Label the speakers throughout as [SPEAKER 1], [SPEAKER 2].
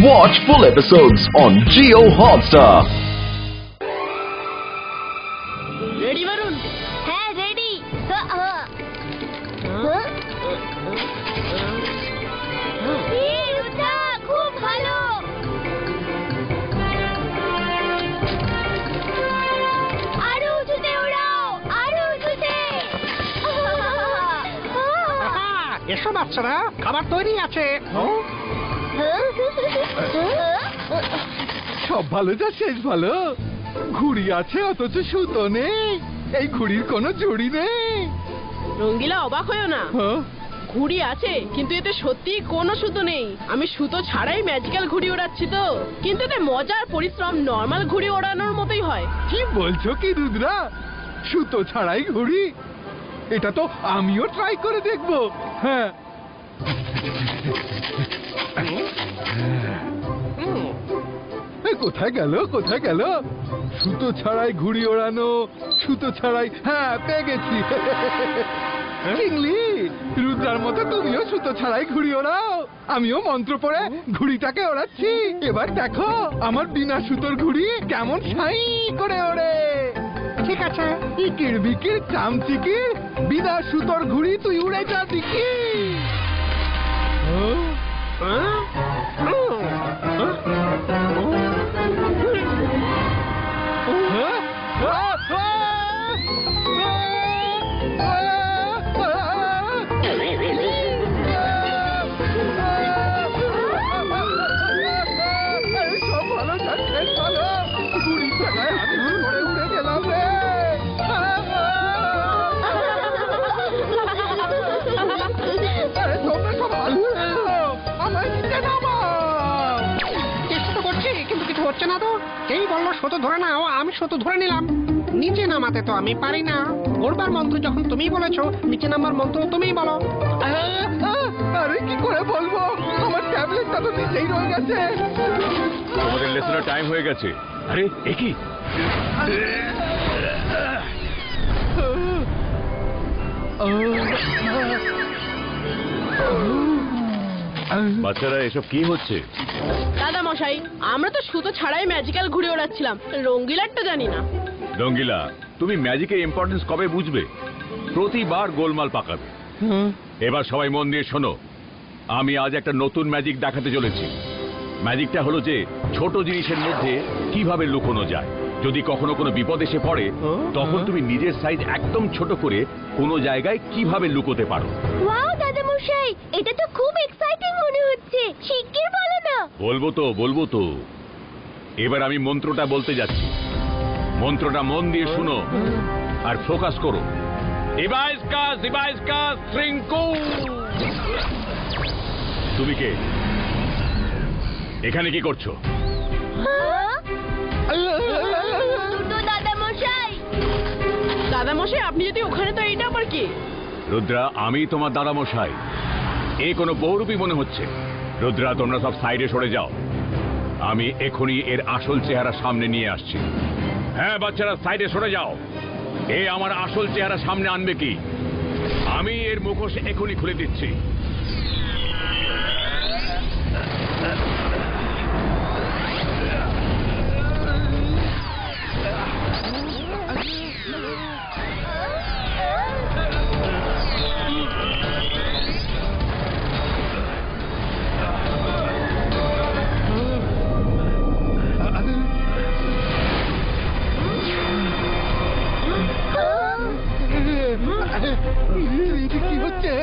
[SPEAKER 1] Watch full episodes on Jio Hotstar.
[SPEAKER 2] Ready Varun?
[SPEAKER 3] হ্যাঁ ready. খুব ভালো। আরো উঁচুতে ওড়াও, আরো উঁচুতে।
[SPEAKER 4] এসো বাচ্চারা, খাবার তৈরি আছে।
[SPEAKER 5] সব ভালো যা শেষ ভালো। ঘুড়ি আছে অথচ সুতো নেই, এই ঘুড়ির কোনো জুড়ি নেই।
[SPEAKER 2] রঙ্গিলা অবাক হয়েও না, ঘুড়ি আছে কিন্তু এতে সত্যি কোনো সুতো নেই। আমি সুতো ছাড়াই ম্যাজিক্যাল ঘুড়ি ওড়াচ্ছি তো, কিন্তু এতে মজার পরিশ্রম নরমাল ঘুড়ি ওড়ানোর মতোই হয়।
[SPEAKER 5] কি বলছো কি রুদ্রা, সুতো ছাড়াই ঘুড়ি? এটা তো আমিও ট্রাই করে দেখবো। হ্যাঁ, কোথায় গেল কোথায় গেল? সুতো ছাড়াই ঘুড়ি ওড়ানো, সুতো ছাড়াই। হ্যাঁ, পেয়ে গেছি। চিংলি, রুদ্রার মতো তুমিও সুতো ছাড়াই ঘুড়ি ওড়াও। আমিও মন্ত্র পড়ে ঘুড়িটাকে ওড়াচ্ছি। এবার দেখো আমার বিনা সুতোর ঘুড়ি কেমন সাই করে ওড়ে।
[SPEAKER 4] ঠিক আছে।
[SPEAKER 5] ইকির বিকির চামচিকির বিনা সুতোর ঘুড়ি তুই উড়ে যা দেখি। সব ভালো যাচ্ছে, ভালো। ঘুড়ির জায়গায় আমি করে উড়ে গেলাম রে। তোমরা সব ভালো, আমায় নিচে নামাও।
[SPEAKER 4] চেষ্টা তো করছি কিন্তু কিছু হচ্ছে না তো। এই বললো সুতো ধরে নাও, আমি সুতো ধরে নিলাম। নিচে নামাতে তো আমি পারি না। ওরবার মন্ত্র যখন তুমি বলেছো, নিচে নামার মন্ত্র তুমিই বলো।
[SPEAKER 5] আরে কি করে বলবো, আমার ট্যাবলেটটা তো নিচেই রয়ে গেছে।
[SPEAKER 6] তোমাদের লেসনের টাইম হয়ে গেছে। আরে একই বাচ্চারা, এসব কি হচ্ছে?
[SPEAKER 2] দাদা মশাই, আমরা তো সুতো ছাড়াই ম্যাজিক্যাল ঘুড়ি ওড়াচ্ছিলাম, রঙ্গিলারটা জানি না।
[SPEAKER 6] রঙ্গিলা, তুমি ম্যাজিকের ইম্পর্টেন্স কবে বুঝবে? প্রতিবার গোলমাল পাকাবে। এবার সবাই মন দিয়ে শোনো, আমি আজ একটা নতুন ম্যাজিক দেখাতে চলেছি। ম্যাজিকটা হলো যে ছোট জিনিসের মধ্যে কিভাবে লুকোনো যায়। যদি কখনো কোনো বিপদ এসে পড়ে, তখন তুমি নিজের সাইজ একদম ছোট করে কোনো জায়গায় কিভাবে লুকোতে পারো।
[SPEAKER 3] ওয়াও দাদা মশাই, এটা তো খুব এক্সাইটিং মনে হচ্ছে। শিগগির বলো না।
[SPEAKER 6] বলবো তো। এবার আমি মন্ত্রটা বলতে যাচ্ছি। মন্ত্রটা মন দিয়ে শুনো আর ফোকাস করো। তুমি কে? এখানে কি করছো?
[SPEAKER 3] দাদা মশাই।
[SPEAKER 2] দাদা মশাই, আপনি যদি ওখানে, তো এইটা আবার কি?
[SPEAKER 6] রুদ্রা, আমি তোমার দাদা মশাই। এ কোনো বহুরূপী মনে হচ্ছে। রুদ্রা, তোমরা সব সাইডে সরে যাও। আমি এখনই এর আসল চেহারা সামনে নিয়ে আসছি। হ্যাঁ বাচ্চারা, সাইডে সরে যাও। এ আমার আসল চেহারা সামনে আনবে কি? আমি এর মুখোশ এখনই খুলে দিচ্ছি।
[SPEAKER 5] কি হচ্ছে?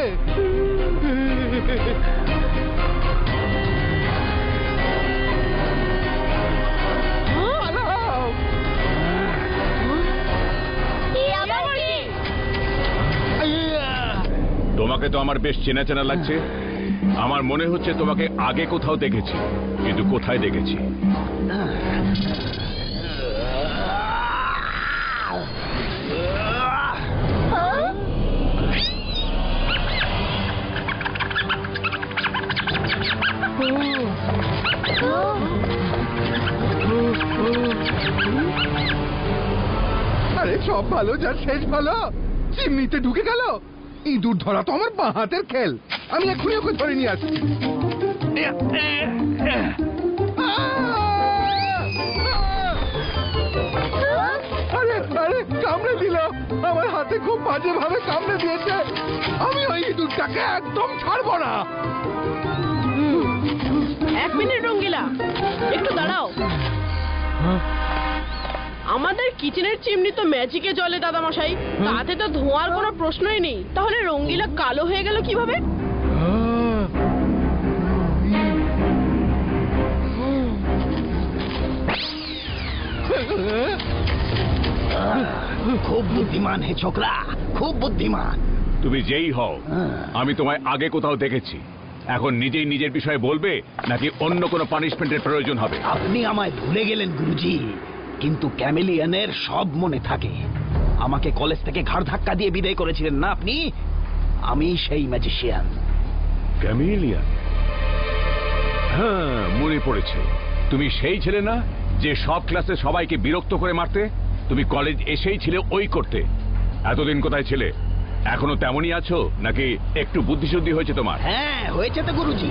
[SPEAKER 6] তোমাকে তো আমার বেশ চেনা চেনা লাগছে। আমার মনে হচ্ছে তোমাকে আগে কোথাও দেখেছি, কিন্তু কোথায় দেখেছি?
[SPEAKER 5] আরে সব ভালো যার শেষ ভালো। চিমনিতে ঢুকে গেল। ইঁদুর ধরা তো আমার বাঁ হাতের খেল। আমি এক্ষুনি ওকে ধরে নিয়ে আসছি। খুব বাজেভাবে কামড়ে দিয়েছে। আমি ওই ইঁদুরটাকে একদম ছাড়বো না।
[SPEAKER 2] 1 মিনিট রঙ্গিলা, একটু দাঁড়াও। আমাদের কিচেনের চিমনি তো ম্যাজিকে জ্বলে দাদামশাই, তাতে তো ধোঁয়ার কোনো প্রশ্নই নেই। তাহলে রঙ্গিলা কালো হয়ে গেল কিভাবে?
[SPEAKER 7] খুব বুদ্ধিমান হে ছোকরা, খুব বুদ্ধিমান।
[SPEAKER 6] তুমি যেই হও, আমি তোমায় আগে কোথাও দেখেছি। এখন নিজেই নিজের বিষয়ে বলবে নাকি অন্য কোনো পানিশমেন্টের প্রয়োজন হবে?
[SPEAKER 7] আপনি আমায় ভুলে গেলেন গুরুজি, কিন্তু ক্যামেলিয়ানের সব মনে থাকে। আমাকে কলেজ থেকে ঘাড় ধাক্কা দিয়ে বিদায় করেছিলেন না আপনি? আমি সেই ম্যাজিশিয়ান।
[SPEAKER 6] ক্যামেলিয়ান? হ্যাঁ, মনে পড়েছে। তুমি সেই ছেলে না যে সব ক্লাসে সবাইকে বিরক্ত করে মারতে? তুমি কলেজ এসেই ছিলে ওই করতে। এতদিন কোথায় ছিলে? এখনো তেমনই আছো নাকি একটু বুদ্ধিশুদ্ধি হয়েছে তোমার?
[SPEAKER 7] হ্যাঁ হয়েছে তো গুরুজি,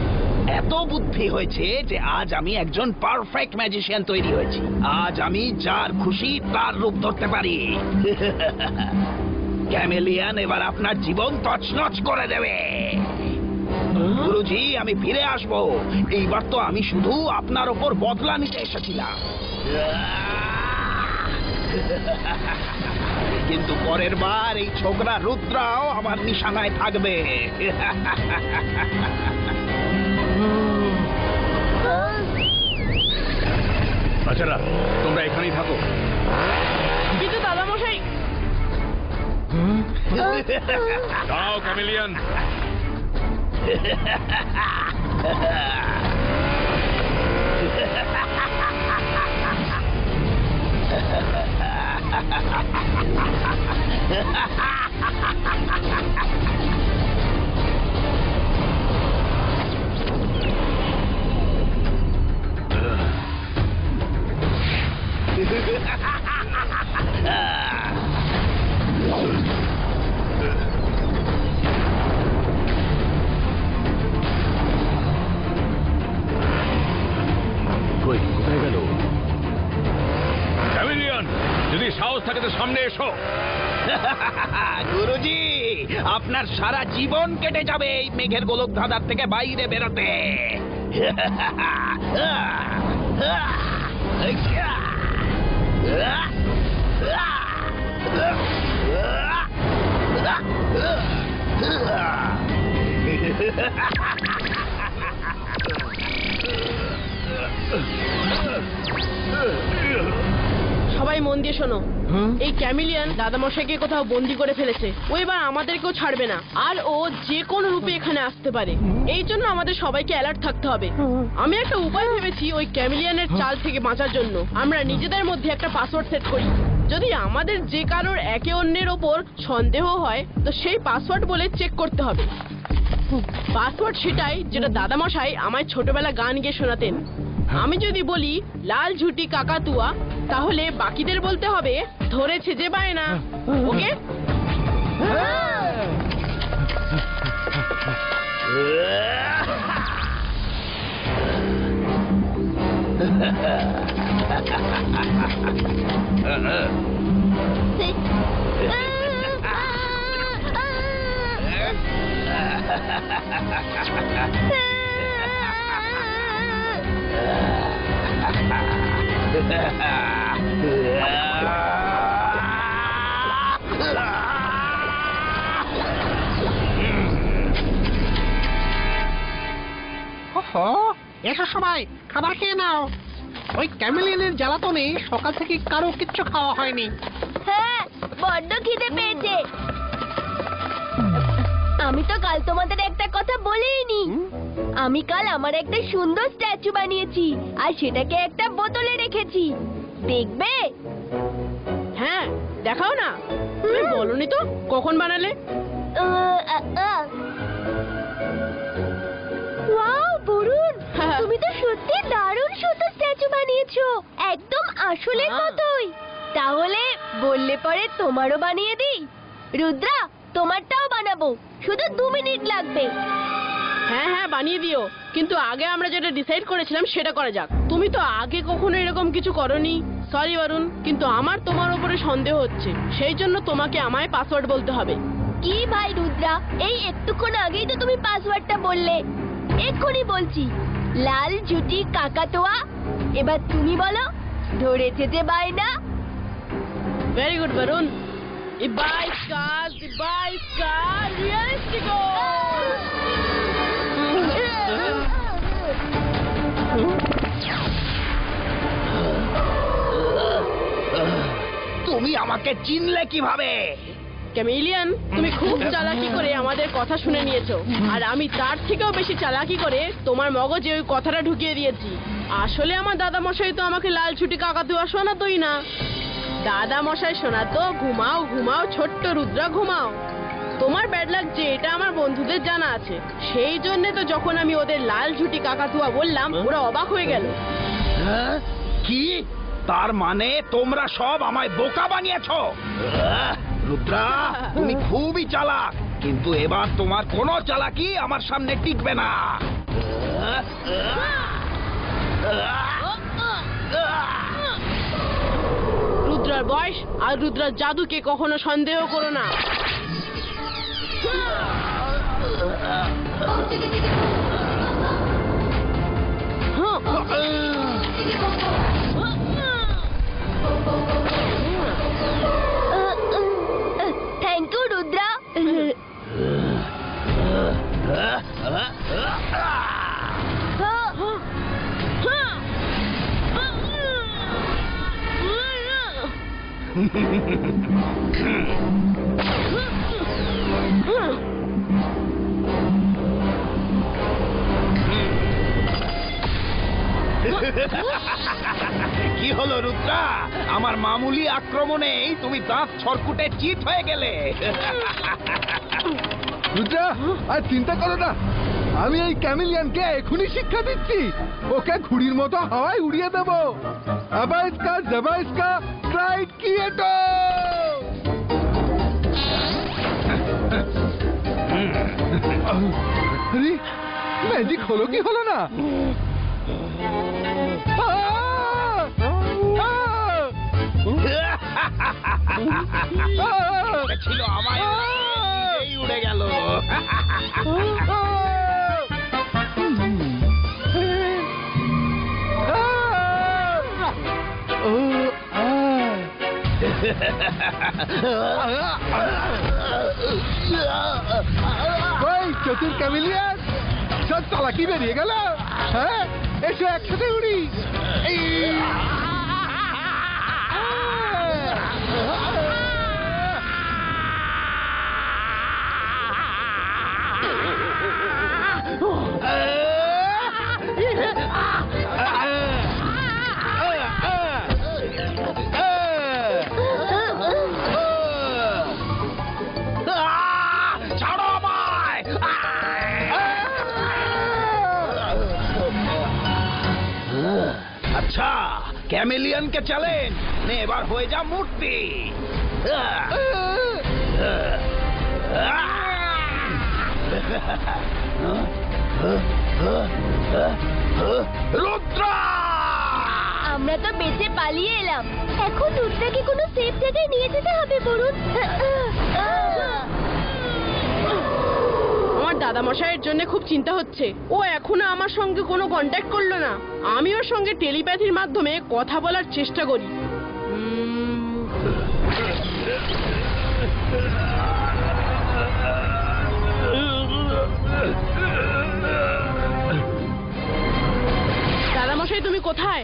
[SPEAKER 7] এত বুদ্ধি হয়েছে যে আজ আমি একজন পারফেক্ট ম্যাজিশিয়ান তৈরি হয়েছি। আজ আমি যার খুশি তার রূপ ধরতে পারি। ক্যামেলিয়ান এবার আপনার জীবন তছনছ করে দেবে। গুরুজি, আমি ফিরে আসবো। এইবার তো আমি শুধু আপনার ওপর বদলা নিতে এসেছিলাম, কিন্তু পরের বার এই ছোকরা রুদ্রাও আমার নিশানায় থাকবে।
[SPEAKER 6] বাচ্চারা, তোমরা এখানেই থাকো।
[SPEAKER 2] কিন্তু দাদামশাই,
[SPEAKER 6] দাও ক্যামেলিয়ান। কোথায় গেল ক্যামেলিয়ান? যদি সাহস থাকে তো সামনে এসো।
[SPEAKER 7] গুরুজি, আপনার সারা জীবন কেটে যাবে এই মেঘের গোলক ধাঁধার থেকে বাইরে বেরোতে।
[SPEAKER 2] সবাই মন দিয়ে শোনো। এই ক্যামেলিয়ান দাদামশাইকে কোথাও বন্দি করে ফেলেছে। ও এবার আমাদেরকেও ছাড়বে না, আর ও যে কোনো রূপে এখানে আসতে পারে। এই জন্য আমাদের সবাইকে অ্যালার্ট থাকতে হবে। আমি একটা উপায় ভেবেছি ওই ক্যামেলিয়ানের চাল থেকে বাঁচার জন্য। আমরা নিজেদের মধ্যে একটা পাসওয়ার্ড সেট করি। যদি আমাদের যে কারোর একে অন্যের ওপর সন্দেহ হয় তো সেই পাসওয়ার্ড বলে চেক করতে হবে। পাসওয়ার্ড সেটাই যেটা দাদামশাই আমায় ছোটবেলা গান গিয়ে শোনাতেন। আমি যদি বলি লাল ঝুটি কাকাতুয়া, তাহলে বাকিদের বলতে হবে ধরেছে যে বায়না। ওকে?
[SPEAKER 4] ওহো, এসো সবাই, খাবার খেয়ে নাও। ওই ক্যামেলিয়ানের জ্বালাতনে সকাল থেকে কারো কিচ্ছু খাওয়া হয়নি।
[SPEAKER 3] হ্যাঁ, বড্ড খিদে পেয়েছে। আমি তো কাল তোমাদের একটা কথা বলিনি। আমি কাল আমার একটা সুন্দর স্ট্যাচু বানিয়েছি, আর সেটাকে একটা বোতলে রেখেছি। দেখবে?
[SPEAKER 2] হ্যাঁ, দেখাও না। তুমি বলনি তো কখন বানালে?
[SPEAKER 3] ওয়াও বরুণ, তুমি তো সত্যি দারুণ সুন্দর স্ট্যাচু বানিয়েছো, একদম আসলের মতোই। তাহলে বললে পরে তোমারও বানিয়ে দিই। রুদ্রা, তোমারটাও বানাবো, শুধু 2 মিনিট লাগবে।
[SPEAKER 2] হ্যাঁ হ্যাঁ বানিয়ে দিও, কিন্তু আগে আমরা যেটা ডিসাইড করেছিলাম সেটা করা যাক। তুমি তো আগে কখনো এরকম কিছু করনি। সরি বরুণ, কিন্তু আমার তোমার উপরে সন্দেহ হচ্ছে, সেই জন্য তোমাকে আমায় পাসওয়ার্ড বলতে হবে।
[SPEAKER 3] কি ভাই রুদ্রা, এই একটুক্ষণ আগেই তো তুমি পাসওয়ার্ডটা বললে। এক্ষুনি বলছি, লাল জুটি কাকাতোয়া। এবার তুমি বলো, ধরেছে যে বাইনা।
[SPEAKER 2] Very good Varun. Ibaiska, realistico!
[SPEAKER 7] তুমি আমাকে চিনলে কিভাবে?
[SPEAKER 2] ক্যামেলিয়ান, তুমি খুব চালাকি করে আমাদের কথা শুনে নিয়েছো, আর আমি তার থেকেও বেশি চালাকি করে তোমার মগজে ওই কথাটা ঢুকিয়ে দিয়েছি। আসলে আমার দাদা মশাই তো আমাকে লাল ছুটি কাকাতুয়া শোনাতোই না। দাদা মশাই শোনাতো, ঘুমাও ঘুমাও ছোট্ট রুদ্রা ঘুমাও। তোমার ব্যাড লাগ যে এটা আমার বন্ধুদের জানা আছে, সেই জন্য তো যখন আমি ওদের লাল ঝুটি কাকাতুয়া বললাম, ওরা অবাক হয়ে গেল।
[SPEAKER 7] কি? তার মানে তোমরা সব আমায় বোকা বানিয়েছো? রুদ্রা, তুমি খুবই চালাক, কিন্তু এবার তোমার কোনো চালাকি আমার সামনে টিকবে না।
[SPEAKER 2] রুদ্রার বয়স আর রুদ্রার জাদুকে কখনো সন্দেহ করো না।
[SPEAKER 3] Thank you Rudra.
[SPEAKER 7] কি হলো রুদ্রা? আমার মামুলি আক্রমণেই তুমি দাঁত ছরকুটে চিত হয়ে গেলে।
[SPEAKER 5] রুদ্রা, আর চিন্তা করো না, আমি এই ক্যামেলিয়ানকে এখনই শিক্ষা দিচ্ছি। ওকে ঘুড়ির মতো হাওয়ায় উড়িয়ে দেবো। আবাইস্কা জাবাইস্কা স্ট্রাইক কিয়েটো। আরে, ম্যাজিক হলো কি হলো না?
[SPEAKER 7] ছিল আমায় উড়ে গেল।
[SPEAKER 5] ওই চতুর ক্যামেলিয়ান, সব চালাকি বেরিয়ে গেল। হ্যাঁ, এসো একসাথে উড়ি।
[SPEAKER 7] আচ্ছা, ক্যামেলিয়ানকে চ্যালেঞ্জ নে, এবার হয়ে যা মূর্তি। রুদ্রা,
[SPEAKER 3] আমরা তো বেঁচে পালিয়ে এলাম, এখন রুদ্রাকে কোনো সেফ জায়গায় নিয়ে যেতে হবে বরুণ।
[SPEAKER 2] আমার দাদা মশাইয়ের জন্য খুব চিন্তা হচ্ছে। ও এখনো আমার সঙ্গে কোনো কন্ট্যাক্ট করলো না। আমি ওর সঙ্গে টেলিপ্যাথির মাধ্যমে কথা বলার চেষ্টা করি। দাদা মশাই, তুমি কোথায়?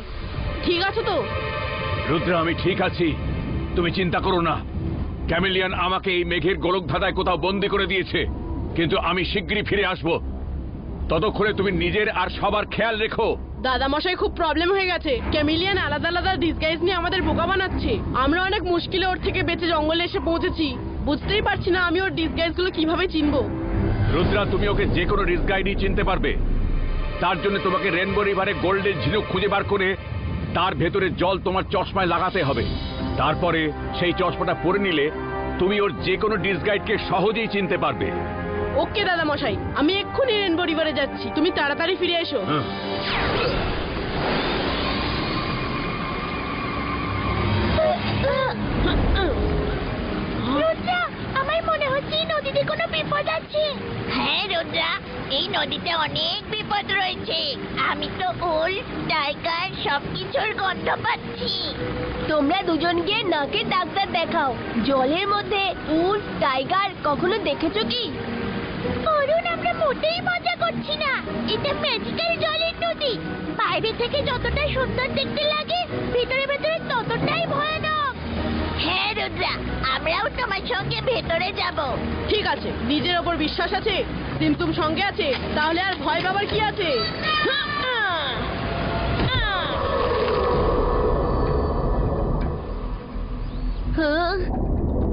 [SPEAKER 2] ঠিক আছো তো?
[SPEAKER 6] রুদ্রা, আমি ঠিক আছি, তুমি চিন্তা করো না। ক্যামেলিয়ান আমাকে এই মেঘের গোলক ধাঁধায় কোথাও বন্দি করে দিয়েছে, কিন্তু আমি শিগগিরই ফিরে আসব। ততক্ষণে তুমি নিজের আর সবার খেয়াল রেখো।
[SPEAKER 2] দাদা মশাই, খুব প্রবলেম হয়ে গেছে। ক্যামেলিয়ান আলাদা আলাদা ডিসগাইজ নিয়ে আমাদের বোকা বানাচ্ছে। আমরা অনেক মুশকিলে ওর থেকে বেঁচে জঙ্গলে এসে পৌঁছেছি। বুঝতেই পারছি না আমি ওর ডিসগাইজ গুলো কিভাবে চিনবো।
[SPEAKER 6] রুদ্রা, তুমি ওকে যে কোনো ডিসগাইডই চিনতে পারবে। তার জন্য তোমাকে রেনবো রিভারে গোল্ডেন ঝিনুক খুঁজে বার করে তার ভেতরে জল তোমার চশমায় লাগাতে হবে। তারপরে সেই চশমাটা পরে নিলে তুমি ওর যে কোনো ডিসগাইডকে সহজেই চিনতে পারবে।
[SPEAKER 2] ওকে দাদা মশাই, আমি এক্ষুনি রেনবো রিভারে যাচ্ছি, তুমি তাড়াতাড়ি ফিরে এসো।
[SPEAKER 3] রুদ্রা, আমার মনে হচ্ছে এই নদীতে কোনো বিপদ আছে। হ্যাঁ রুদ্রা, এই নদীতে অনেক বিপদ রয়েছে। আমি তো উল্ফ, টাইগার সবকিছুর গন্ধ পাচ্ছি। তোমরা দুজন গিয়ে নাকের ডাক্তার দেখাও। জলের মধ্যে উল্ফ, টাইগার কখনো দেখেছো কি? অরুণ, আমরা মোটেই মজা করছি না। এটা ম্যাজিক্যাল জলের নদী। বাইরে থেকে যতটা সুন্দর দেখতে লাগে, ভিতরে ভেতরে ততটাই ভয়ানক। হ্যাঁ রুদ্রা, আমরাও তোমার সঙ্গে ভেতরে যাব।
[SPEAKER 2] ঠিক আছে, নিজের ওপর বিশ্বাস আছে, সিমতুম সঙ্গে আছে, তাহলে আর ভয় পাবার কি আছে?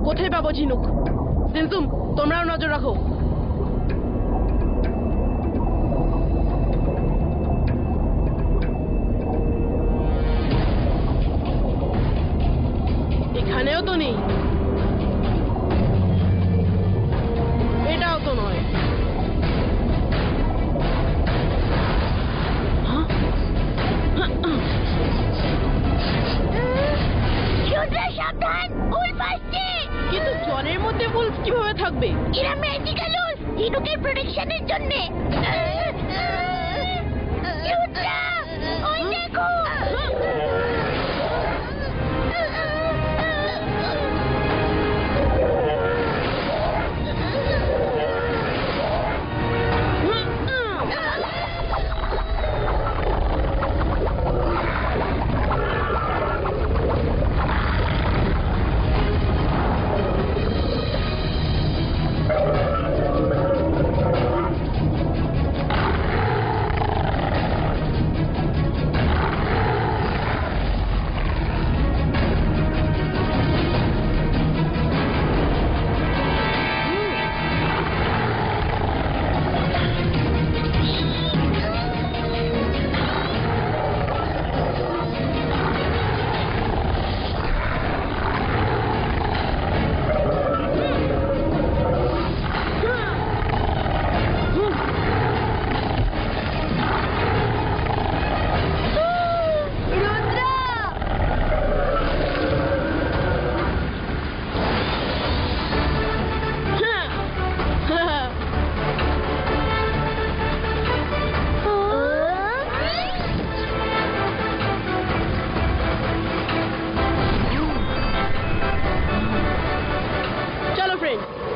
[SPEAKER 2] কোথায় পাবো ঝিনুক? সিমতুম, তোমরাও নজর রাখো। এখানেও তো নেই, এটাও তো নয়।
[SPEAKER 3] রুদ্রা সাবধান, উল্ফ আসছে।
[SPEAKER 2] কিন্তু জলের মধ্যে উল্ফ কিভাবে থাকবে?
[SPEAKER 3] এরা ম্যাজিক্যাল উল্ফ, ঝিনুকের প্রোটেকশনের জন্য। রুদ্রা, ওই দেখো।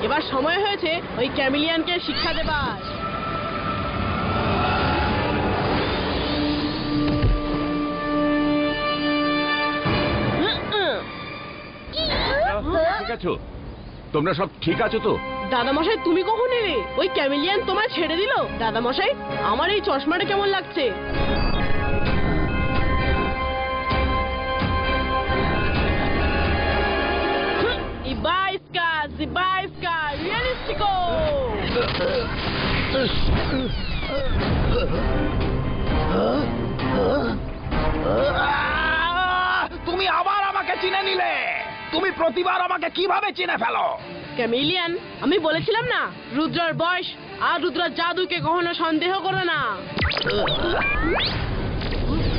[SPEAKER 2] এবার সময় হয়েছে ওই ক্যামিলিয়ানকে শিক্ষা দেবার।
[SPEAKER 6] ঠিক আছো? তোমরা সব ঠিক আছো তো?
[SPEAKER 2] দাদামশাই, তুমি কখন এলে? ওই ক্যামিলিয়ান তোমায় ছেড়ে দিল? দাদামশাই, আমার এই চশমাটা কেমন লাগছে? Zibaiska, realistico!
[SPEAKER 7] তুমি আবার আমাকে চিনে নিলে। তুমি প্রতিবার আমাকে কিভাবে চিনে ফেলো?
[SPEAKER 2] ক্যামিলিয়ান, আমি বলেছিলাম না, রুদ্রার বয়স আর রুদ্রার জাদুকে কখনো সন্দেহ করো না।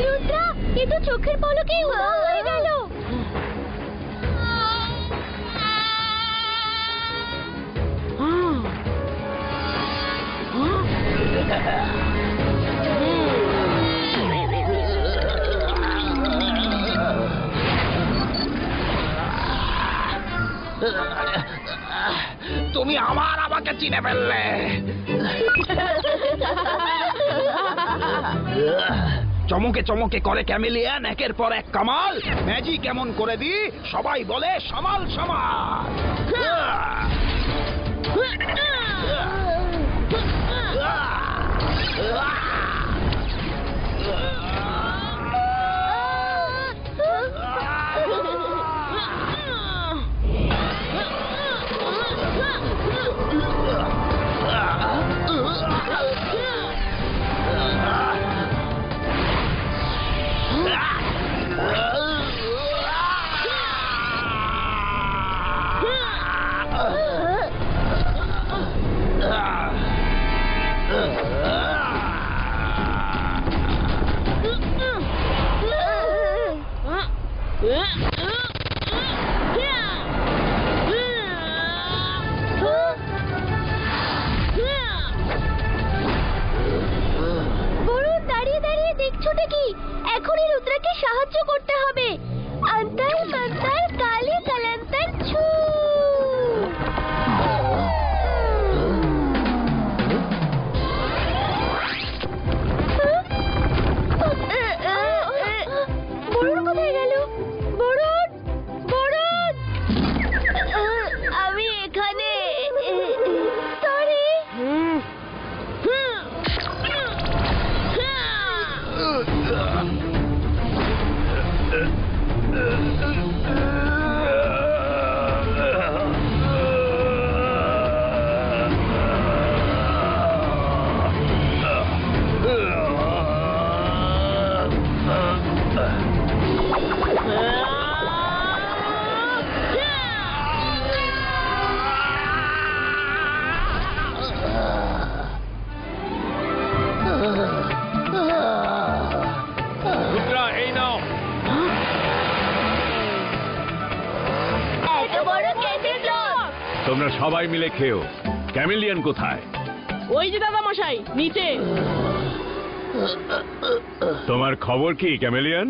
[SPEAKER 3] রুদ্রা, এ তো চোখের পলকেই উধাও হয়ে গেল।
[SPEAKER 7] তুমি আবার আমাকে চিনে ফেললে। চমকে চমকে করে ক্যামিলিয়ান একের পর এক কামাল। ম্যাজিক কেমন করে দি, সবাই বলে সামাল সামাল।
[SPEAKER 3] বরুণ, দাঁড়িয়ে দাঁড়িয়ে দেখছোটা কি? এখনই রুদ্রাকে সাহায্য করতে হবে। অন্তর মন্তর কালে কালান্তর ছু। বরুণ কোথায় গেল? বরুণ, বরুণ, আমি এখানে। সরি।
[SPEAKER 6] রুদ্রা, এই নাও।
[SPEAKER 3] এত বড় কেটে ব্লক।
[SPEAKER 6] তোমরা সবাই মিলে খেও। ক্যামেলিয়ান কোথায়?
[SPEAKER 2] ওই যে দাদা মশাই নিচে।
[SPEAKER 6] তোমার খবর কি ক্যামেলিয়ান?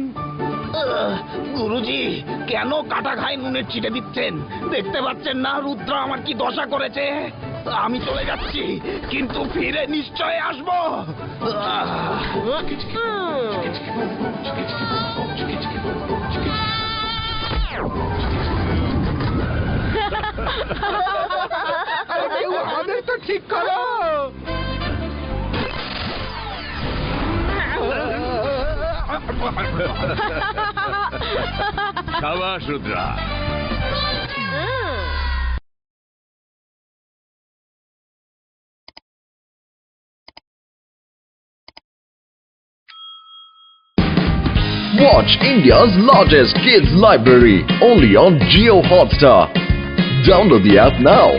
[SPEAKER 7] গুরুজি, কেন কাটা ঘায়ে নুনের ছিটে দিচ্ছেন? দেখতে পাচ্ছেন না রুদ্র আমার কি দশা করেছে? আমি চলে যাচ্ছি, কিন্তু ফিরে নিশ্চয় আসবো।
[SPEAKER 5] আরে কেউ আমাদের তো ঠিক করো।
[SPEAKER 6] সাবাস Rudra.
[SPEAKER 1] Watch India's largest kids library only on Geo Hotstar. Download the app now.